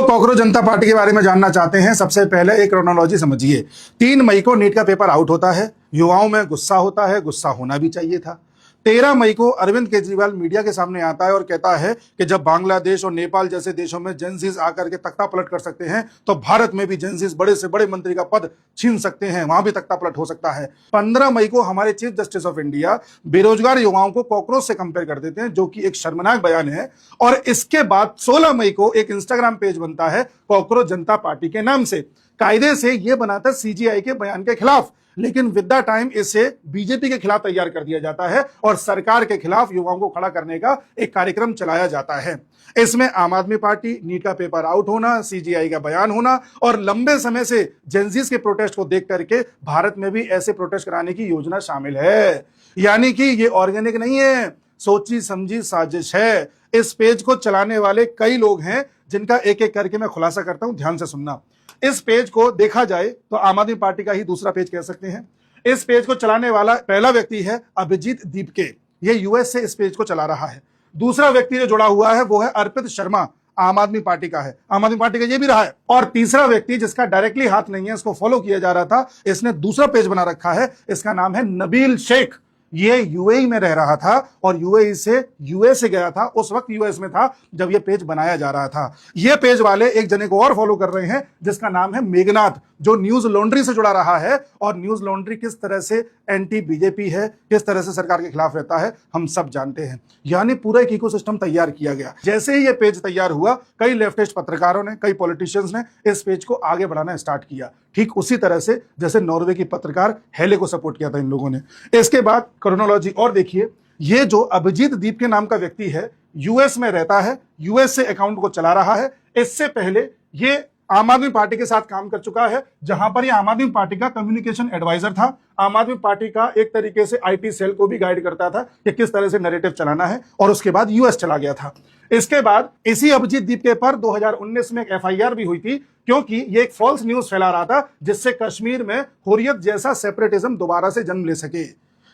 Cockroach जनता party के बारे में जानना चाहते हैं, सबसे पहले एक क्रोनोलॉजी समझिए। 3 मई को नीट का पेपर आउट होता है, युवाओं में गुस्सा होता है, गुस्सा होना भी चाहिए था। 13 मई को अरविंद केजरीवाल मीडिया के सामने आता है और कहता है कि जब बांग्लादेश और नेपाल जैसे देशों में जेंजीज आकर के तख्ता पलट कर सकते हैं, तो भारत में भी जेंजीज बड़े से बड़े मंत्री का पद छीन सकते हैं, वहां भी तख्ता पलट हो सकता है। 15 मई को हमारे चीफ जस्टिस ऑफ इंडिया बेरोजगार युवाओं को कॉकरोच से कंपेयर कर देते हैं, जो कि एक शर्मनाक बयान है। और इसके बाद 16 मई को एक इंस्टाग्राम पेज बनता है कॉकरोच जनता पार्टी के नाम से। कायदे से यह बना था सीजीआई के बयान के खिलाफ, लेकिन विद द टाइम इसे बीजेपी के खिलाफ तैयार कर दिया जाता है और सरकार के खिलाफ युवाओं को खड़ा करने का एक कार्यक्रम चलाया जाता है। इसमें आम आदमी पार्टी, नीट का पेपर आउट होना, सीजीआई का बयान होना और लंबे समय से जेंजीज के प्रोटेस्ट को देख करके भारत में भी ऐसे प्रोटेस्ट कराने की योजना शामिल है। यानी कि ये ऑर्गेनिक नहीं है, सोची समझी साजिश है। इस पेज को चलाने वाले कई लोग हैं, जिनका एक एक करके मैं खुलासा करता हूं, ध्यान से सुनना। इस पेज को देखा जाए तो आम आदमी पार्टी का ही दूसरा पेज कह सकते हैं। इस पेज को चलाने वाला पहला व्यक्ति है अभिजीत दीपके, ये यूएस से इस पेज को चला रहा है। दूसरा व्यक्ति जो जुड़ा हुआ है वो है अर्पित शर्मा, आम आदमी पार्टी का है, आम आदमी पार्टी का ये भी रहा है। और तीसरा व्यक्ति जिसका डायरेक्टली हाथ नहीं है, इसको फॉलो किया जा रहा था, इसने दूसरा पेज बना रखा है, इसका नाम है नबील शेख। ये यूएई में रह रहा था और यूएई से यूएस से गया था, उस वक्त यूएस में था जब ये पेज बनाया जा रहा था। ये पेज वाले एक जने को और फॉलो कर रहे हैं जिसका नाम है मेघनाथ, जो न्यूज लॉन्ड्री से जुड़ा रहा है। और न्यूज लॉन्ड्री किस तरह से एंटी बीजेपी है, किस तरह से सरकार के खिलाफ रहता है, हम सब जानते हैं। यानी पूरा एक इकोसिस्टम तैयार किया गया। जैसे ही ये पेज तैयार हुआ, कई लेफ्टिस्ट पत्रकारों ने, कई पॉलिटिशियंस ने इस पेज को आगे बढ़ाना स्टार्ट किया, ठीक उसी तरह से जैसे नॉर्वे की पत्रकार हेले को सपोर्ट किया था इन लोगों ने। इसके बाद क्रोनोलॉजी और देखिए, ये जो अभिजीत दीप के नाम का व्यक्ति है, यूएस में रहता है, यूएस से अकाउंट को चला रहा है। इससे पहले ये आम आदमी पार्टी के साथ काम कर चुका है, जहां पर ये आम आदमी पार्टी का कम्युनिकेशन एडवाइजर था। आम आदमी पार्टी का एक तरीके से आईटी सेल को भी गाइड करता था कि किस तरह से नैरेटिव चलाना है। और उसके बाद यूएस चला गया था। इसके बाद इसी अभिजीत दीप के पर 2019 में एक एफआईआर भी हुई थी, क्योंकि ये एक फॉल्स न्यूज फैला रहा था, जिससे कश्मीर में हुर्रियत जैसा सेपरेटिज्म दोबारा से जन्म ले सके।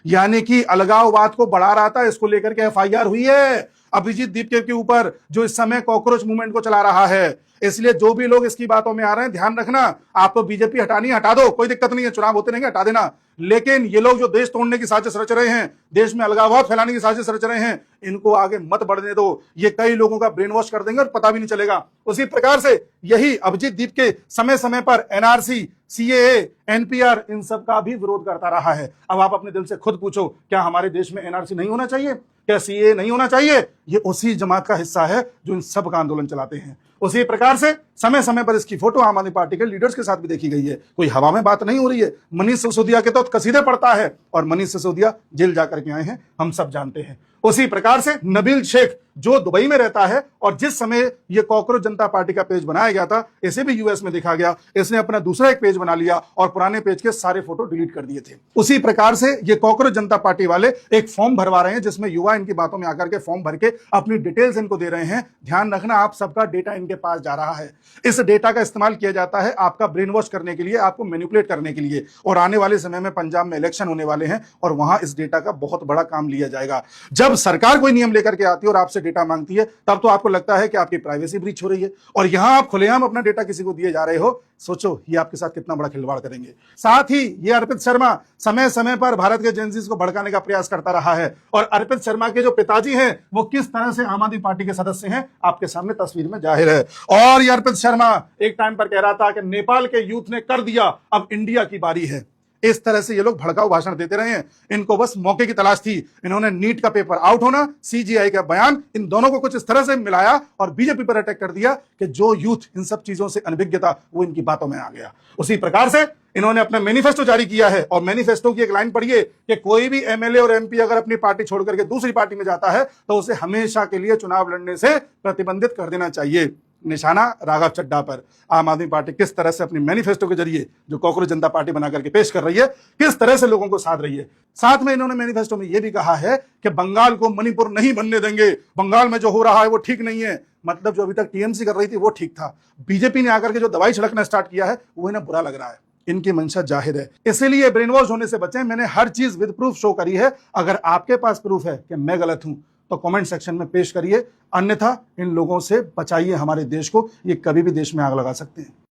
यानी कि अलगाववाद को बढ़ा रहा था, इसको लेकर के एफआईआर हुई है अभिजीत दीपके के ऊपर, जो इस समय कॉकरोच मूवमेंट को चला रहा है। इसलिए जो भी लोग इसकी बातों में आ रहे हैं, ध्यान रखना, आपको बीजेपी हटानी हटा दो, कोई दिक्कत नहीं है, चुनाव होते रहेंगे, हटा देना। लेकिन ये लोग जो देश तोड़ने की साजिश रच रहे हैं, देश में अलगाववाद फैलाने की साजिश रच रहे हैं, इनको आगे मत बढ़ने दो। ये कई लोगों का ब्रेन वॉश कर देंगे और पता भी नहीं चलेगा। उसी प्रकार से यही अभिजीत दीपके समय समय पर एनआरसी, सीएए, एनपीआर, इन सब का भी विरोध करता रहा है। अब आप अपने दिल से खुद पूछो, क्या हमारे देश में एनआरसी नहीं होना चाहिए? क्या सीएए नहीं होना चाहिए? ये उसी जमात का हिस्सा है जो इन सब का आंदोलन चलाते हैं। उसी प्रकार से समय समय पर इसकी फोटो आम आदमी पार्टी के लीडर्स के साथ भी देखी गई है। कोई हवा में बात नहीं हो रही है। मनीष सिसोदिया के तो कसीदे पढ़ता है और मनीष सिसोदिया जेल जाकर के आए हैं, हम सब जानते हैं। उसी प्रकार से नबील शेख, जो दुबई में रहता है और जिस समय यह कॉकरोच जनता पार्टी का पेज बनाया गया था, इसे भी यूएस में देखा गया, इसने अपना दूसरा एक पेज बना लिया और पुराने पेज के सारे फोटो डिलीट कर दिए थे। उसी प्रकार से ये कॉकरोच जनता पार्टी वाले एक फॉर्म भरवा रहे हैं, जिसमें युवा इनकी बातों में आकर के फॉर्म भर के अपनी डिटेल्स इनको दे रहे हैं। ध्यान रखना, आप सबका डेटा इनके पास जा रहा है। इस डेटा का इस्तेमाल किया जाता है आपका ब्रेन वॉश करने के लिए, आपको मैनिपुलेट करने के लिए। और आने वाले समय में पंजाब में इलेक्शन होने वाले हैं और वहां इस डेटा का बहुत बड़ा काम लिया जाएगा। जब सरकार कोई नियम लेकर के आती है और आपसे डेटा मांगती है, तब तो आपको लगता है कि आपकी प्राइवेसी ब्रीच हो रही है, और यहां आप खुलेआम अपना डेटा किसी को दिए जा रहे हो। सोचो ये आपके साथ कितना बड़ा खिलवाड़ करेंगे। साथ ही ये अर्पित शर्मा समय समय पर भारत के जेंजीज को भड़काने का प्रयास करता रहा है। और अर्पित शर्मा के जो पिताजी हैं, वो किस तरह से आम आदमी पार्टी के सदस्य हैं, आपके सामने तस्वीर में जाहिर है। और ये अर्पित शर्मा एक टाइम पर कह रहा था कि नेपाल के यूथ ने कर दिया, अब इंडिया की बारी है। इस तरह से ये लोग भड़काऊ भाषण देते रहे हैं। इनको बस मौके की तलाश थी। इन्होंने नीट का पेपर आउट होना, सीजीआई का बयान, इन दोनों को कुछ इस तरह से मिलाया और बीजेपी पर अटैक कर दिया कि जो यूथ इन सब चीजों से अनभिज्ञ था, वो इनकी बातों में आ गया। उसी प्रकार से इन्होंने अपना मैनिफेस्टो जारी किया है। और मैनिफेस्टो की एक लाइन पढ़िए कि कोई भी एमएलए और एमपी अगर अपनी पार्टी छोड़ करके दूसरी पार्टी में जाता है, तो उसे हमेशा के लिए चुनाव लड़ने से प्रतिबंधित कर देना चाहिए। निशाना राघव चड्ढा पर। आम आदमी पार्टी किस तरह से अपनी मैनिफेस्टो के जरिए, जो कॉकरोच जनता पार्टी बना करके पेश कर रही है, किस तरह से लोगों को साध रही है। साथ में इन्होंने मैनिफेस्टो में यह भी कहा है कि बंगाल को मणिपुर नहीं बनने देंगे, बंगाल में जो हो रहा है वो ठीक नहीं है। मतलब जो अभी तक टीएमसी कर रही थी वो ठीक था, बीजेपी ने आकर के जो दवाई छिड़कना स्टार्ट किया है वो इन्हें बुरा लग रहा है। इनकी मंशा जाहिर है, इसीलिए ब्रेन वॉश होने से बचें। मैंने हर चीज विद प्रूफ शो करी है। अगर आपके पास प्रूफ है कि मैं गलत हूं, तो कमेंट सेक्शन में पेश करिए, अन्यथा इन लोगों से बचाइए हमारे देश को, ये कभी भी देश में आग लगा सकते हैं।